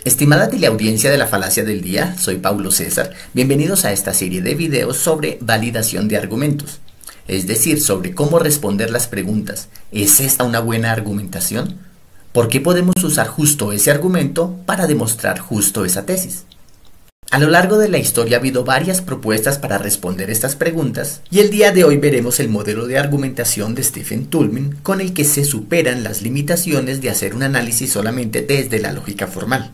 Estimada teleaudiencia de la Falacia del Día, soy Paulo César. Bienvenidos a esta serie de videos sobre validación de argumentos, es decir, sobre cómo responder las preguntas. ¿Es esta una buena argumentación? ¿Por qué podemos usar justo ese argumento para demostrar justo esa tesis? A lo largo de la historia ha habido varias propuestas para responder estas preguntas y el día de hoy veremos el modelo de argumentación de Stephen Toulmin con el que se superan las limitaciones de hacer un análisis solamente desde la lógica formal.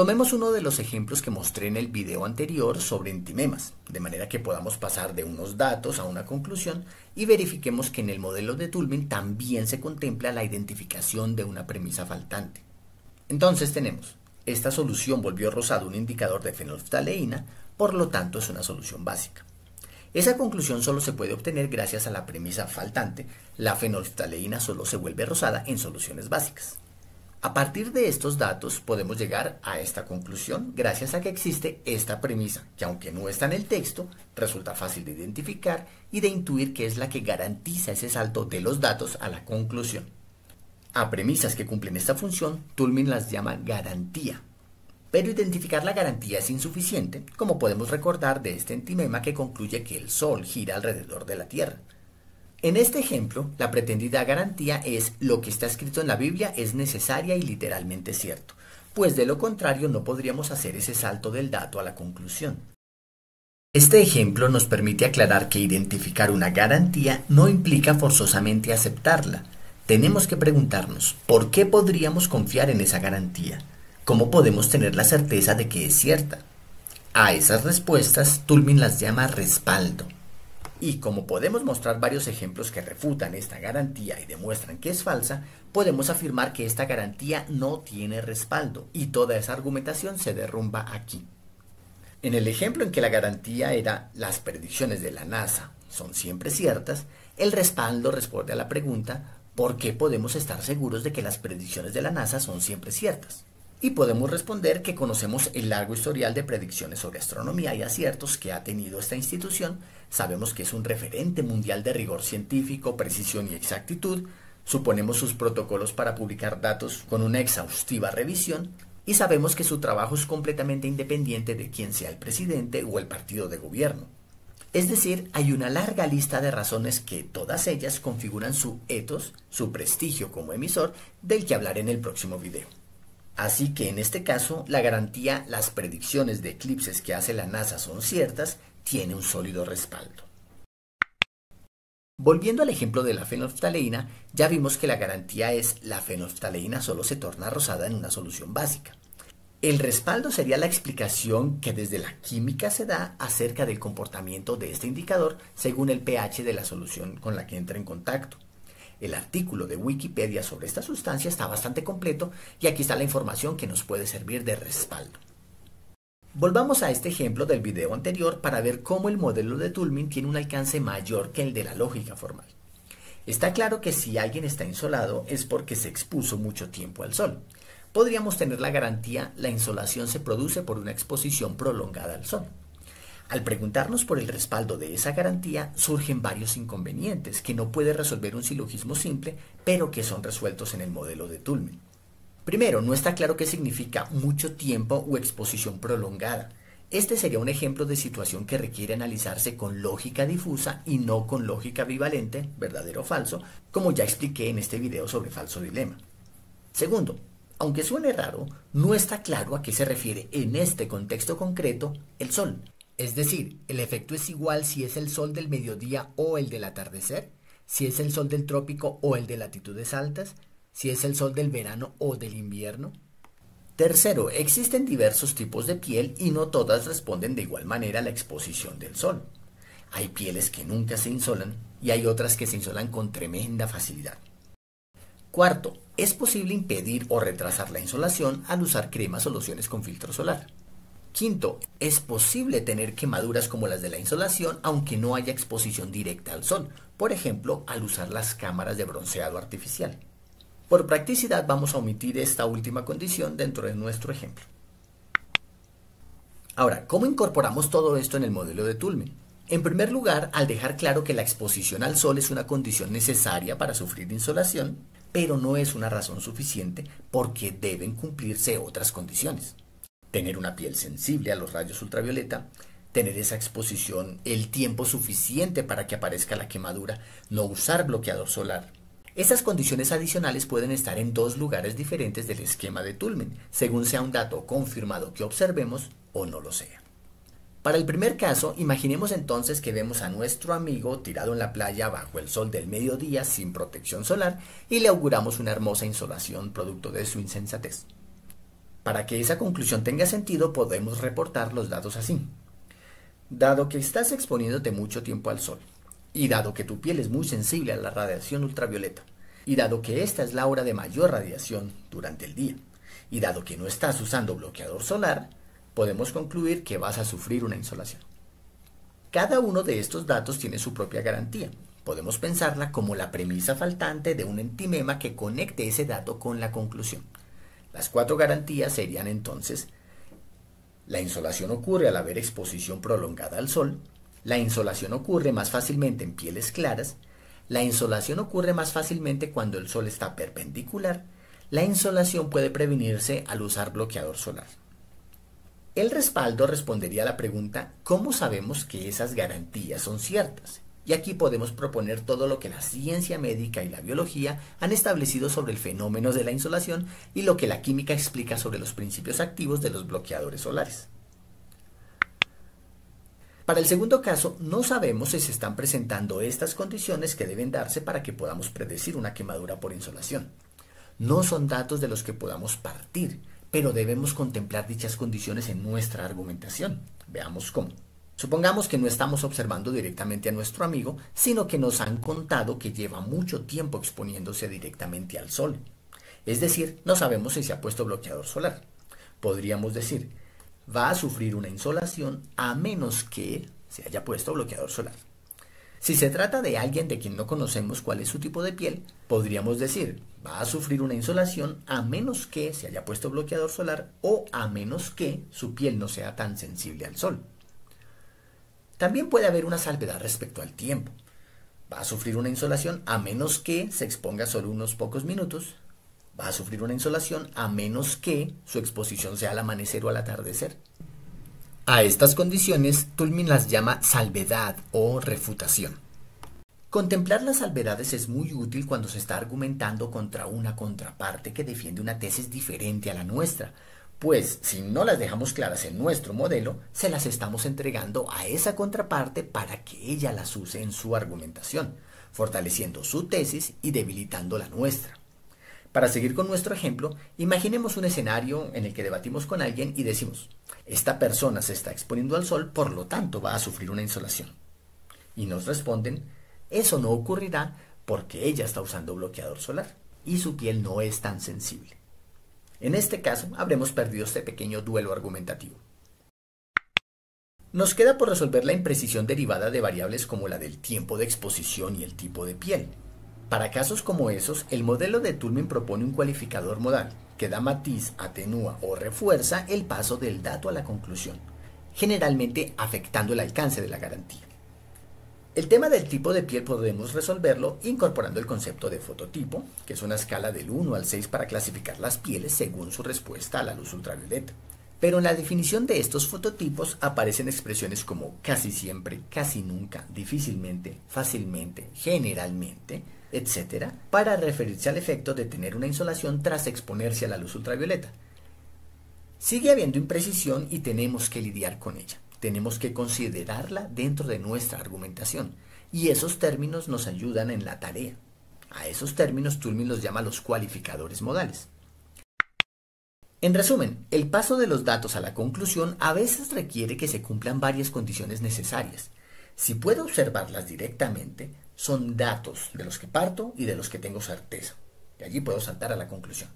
Tomemos uno de los ejemplos que mostré en el video anterior sobre entimemas, de manera que podamos pasar de unos datos a una conclusión y verifiquemos que en el modelo de Toulmin también se contempla la identificación de una premisa faltante. Entonces tenemos, esta solución volvió rosado un indicador de fenolftaleína, por lo tanto es una solución básica. Esa conclusión solo se puede obtener gracias a la premisa faltante, la fenolftaleína solo se vuelve rosada en soluciones básicas. A partir de estos datos podemos llegar a esta conclusión gracias a que existe esta premisa, que aunque no está en el texto, resulta fácil de identificar y de intuir que es la que garantiza ese salto de los datos a la conclusión. A premisas que cumplen esta función, Toulmin las llama garantía. Pero identificar la garantía es insuficiente, como podemos recordar de este entimema que concluye que el Sol gira alrededor de la Tierra. En este ejemplo, la pretendida garantía es lo que está escrito en la Biblia es necesaria y literalmente cierto, pues de lo contrario no podríamos hacer ese salto del dato a la conclusión. Este ejemplo nos permite aclarar que identificar una garantía no implica forzosamente aceptarla. Tenemos que preguntarnos, ¿por qué podríamos confiar en esa garantía? ¿Cómo podemos tener la certeza de que es cierta? A esas respuestas, Toulmin las llama respaldo. Y como podemos mostrar varios ejemplos que refutan esta garantía y demuestran que es falsa, podemos afirmar que esta garantía no tiene respaldo y toda esa argumentación se derrumba aquí. En el ejemplo en que la garantía era las predicciones de la NASA son siempre ciertas, el respaldo responde a la pregunta ¿por qué podemos estar seguros de que las predicciones de la NASA son siempre ciertas? Y podemos responder que conocemos el largo historial de predicciones sobre astronomía y aciertos que ha tenido esta institución, sabemos que es un referente mundial de rigor científico, precisión y exactitud, suponemos sus protocolos para publicar datos con una exhaustiva revisión y sabemos que su trabajo es completamente independiente de quién sea el presidente o el partido de gobierno. Es decir, hay una larga lista de razones que todas ellas configuran su ethos, su prestigio como emisor, del que hablaré en el próximo video. Así que en este caso, la garantía las predicciones de eclipses que hace la NASA son ciertas, tiene un sólido respaldo. Volviendo al ejemplo de la fenolftaleína, ya vimos que la garantía es la fenolftaleína solo se torna rosada en una solución básica. El respaldo sería la explicación que desde la química se da acerca del comportamiento de este indicador según el pH de la solución con la que entra en contacto. El artículo de Wikipedia sobre esta sustancia está bastante completo y aquí está la información que nos puede servir de respaldo. Volvamos a este ejemplo del video anterior para ver cómo el modelo de Toulmin tiene un alcance mayor que el de la lógica formal. Está claro que si alguien está insolado es porque se expuso mucho tiempo al sol. Podríamos tener la garantía la insolación se produce por una exposición prolongada al sol. Al preguntarnos por el respaldo de esa garantía, surgen varios inconvenientes que no puede resolver un silogismo simple, pero que son resueltos en el modelo de Toulmin. Primero, no está claro qué significa mucho tiempo o exposición prolongada. Este sería un ejemplo de situación que requiere analizarse con lógica difusa y no con lógica bivalente, verdadero o falso, como ya expliqué en este video sobre falso dilema. Segundo, aunque suene raro, no está claro a qué se refiere en este contexto concreto el sol. Es decir, ¿el efecto es igual si es el sol del mediodía o el del atardecer? ¿Si es el sol del trópico o el de latitudes altas? ¿Si es el sol del verano o del invierno? Tercero, existen diversos tipos de piel y no todas responden de igual manera a la exposición del sol. Hay pieles que nunca se insolan y hay otras que se insolan con tremenda facilidad. Cuarto, es posible impedir o retrasar la insolación al usar cremas o lociones con filtro solar. Quinto, es posible tener quemaduras como las de la insolación aunque no haya exposición directa al sol, por ejemplo, al usar las cámaras de bronceado artificial. Por practicidad vamos a omitir esta última condición dentro de nuestro ejemplo. Ahora, ¿cómo incorporamos todo esto en el modelo de Toulmin? En primer lugar, al dejar claro que la exposición al sol es una condición necesaria para sufrir insolación, pero no es una razón suficiente porque deben cumplirse otras condiciones. Tener una piel sensible a los rayos ultravioleta, tener esa exposición el tiempo suficiente para que aparezca la quemadura, no usar bloqueador solar. Esas condiciones adicionales pueden estar en dos lugares diferentes del esquema de Toulmin, según sea un dato confirmado que observemos o no lo sea. Para el primer caso, imaginemos entonces que vemos a nuestro amigo tirado en la playa bajo el sol del mediodía sin protección solar y le auguramos una hermosa insolación producto de su insensatez. Para que esa conclusión tenga sentido, podemos reportar los datos así. Dado que estás exponiéndote mucho tiempo al sol, y dado que tu piel es muy sensible a la radiación ultravioleta, y dado que esta es la hora de mayor radiación durante el día, y dado que no estás usando bloqueador solar, podemos concluir que vas a sufrir una insolación. Cada uno de estos datos tiene su propia garantía. Podemos pensarla como la premisa faltante de un entimema que conecte ese dato con la conclusión. Las cuatro garantías serían entonces: la insolación ocurre al haber exposición prolongada al sol, la insolación ocurre más fácilmente en pieles claras, la insolación ocurre más fácilmente cuando el sol está perpendicular, la insolación puede prevenirse al usar bloqueador solar. El respaldo respondería a la pregunta: ¿cómo sabemos que esas garantías son ciertas? Y aquí podemos proponer todo lo que la ciencia médica y la biología han establecido sobre el fenómeno de la insolación y lo que la química explica sobre los principios activos de los bloqueadores solares. Para el segundo caso, no sabemos si se están presentando estas condiciones que deben darse para que podamos predecir una quemadura por insolación. No son datos de los que podamos partir, pero debemos contemplar dichas condiciones en nuestra argumentación. Veamos cómo. Supongamos que no estamos observando directamente a nuestro amigo, sino que nos han contado que lleva mucho tiempo exponiéndose directamente al sol. Es decir, no sabemos si se ha puesto bloqueador solar. Podríamos decir: va a sufrir una insolación a menos que se haya puesto bloqueador solar. Si se trata de alguien de quien no conocemos cuál es su tipo de piel, podríamos decir: va a sufrir una insolación a menos que se haya puesto bloqueador solar o a menos que su piel no sea tan sensible al sol. También puede haber una salvedad respecto al tiempo. Va a sufrir una insolación a menos que se exponga solo unos pocos minutos. Va a sufrir una insolación a menos que su exposición sea al amanecer o al atardecer. A estas condiciones Toulmin las llama salvedad o refutación. Contemplar las salvedades es muy útil cuando se está argumentando contra una contraparte que defiende una tesis diferente a la nuestra, pues si no las dejamos claras en nuestro modelo, se las estamos entregando a esa contraparte para que ella las use en su argumentación, fortaleciendo su tesis y debilitando la nuestra. Para seguir con nuestro ejemplo, imaginemos un escenario en el que debatimos con alguien y decimos: esta persona se está exponiendo al sol, por lo tanto va a sufrir una insolación. Y nos responden: eso no ocurrirá porque ella está usando bloqueador solar y su piel no es tan sensible. En este caso, habremos perdido este pequeño duelo argumentativo. Nos queda por resolver la imprecisión derivada de variables como la del tiempo de exposición y el tipo de piel. Para casos como esos, el modelo de Toulmin propone un cualificador modal que da matiz, atenúa o refuerza el paso del dato a la conclusión, generalmente afectando el alcance de la garantía. El tema del tipo de piel podemos resolverlo incorporando el concepto de fototipo, que es una escala del 1 al 6 para clasificar las pieles según su respuesta a la luz ultravioleta. Pero en la definición de estos fototipos aparecen expresiones como casi siempre, casi nunca, difícilmente, fácilmente, generalmente, etc., para referirse al efecto de tener una insolación tras exponerse a la luz ultravioleta. Sigue habiendo imprecisión y tenemos que lidiar con ella. Tenemos que considerarla dentro de nuestra argumentación, y esos términos nos ayudan en la tarea. A esos términos Toulmin los llama los cualificadores modales. En resumen, el paso de los datos a la conclusión a veces requiere que se cumplan varias condiciones necesarias. Si puedo observarlas directamente, son datos de los que parto y de los que tengo certeza. De allí puedo saltar a la conclusión.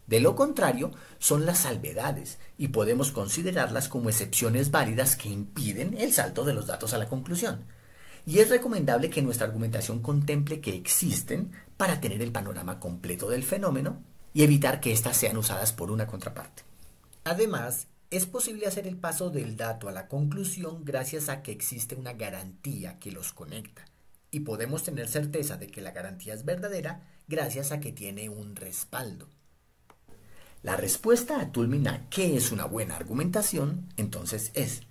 De lo contrario, son las salvedades y podemos considerarlas como excepciones válidas que impiden el salto de los datos a la conclusión. Y es recomendable que nuestra argumentación contemple que existen para tener el panorama completo del fenómeno y evitar que éstas sean usadas por una contraparte. Además, es posible hacer el paso del dato a la conclusión gracias a que existe una garantía que los conecta. y podemos tener certeza de que la garantía es verdadera gracias a que tiene un respaldo. La respuesta a Toulmin a qué es una buena argumentación, entonces es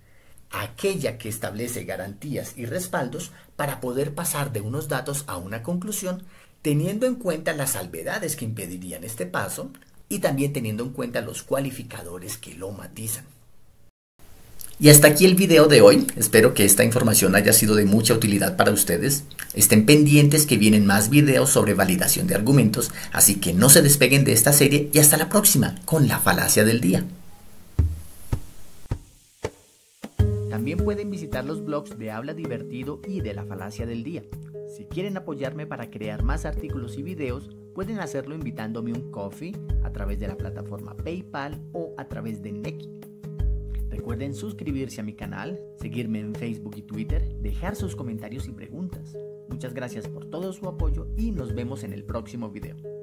aquella que establece garantías y respaldos para poder pasar de unos datos a una conclusión, teniendo en cuenta las salvedades que impedirían este paso y también teniendo en cuenta los cualificadores que lo matizan. Y hasta aquí el video de hoy. Espero que esta información haya sido de mucha utilidad para ustedes. Estén pendientes que vienen más videos sobre validación de argumentos, así que no se despeguen de esta serie y hasta la próxima con la falacia del día. También pueden visitar los blogs de Habla Divertido y de la Falacia del Día. Si quieren apoyarme para crear más artículos y videos, pueden hacerlo invitándome un coffee a través de la plataforma PayPal o a través de Nequi. Recuerden suscribirse a mi canal, seguirme en Facebook y Twitter, dejar sus comentarios y preguntas. Muchas gracias por todo su apoyo y nos vemos en el próximo video.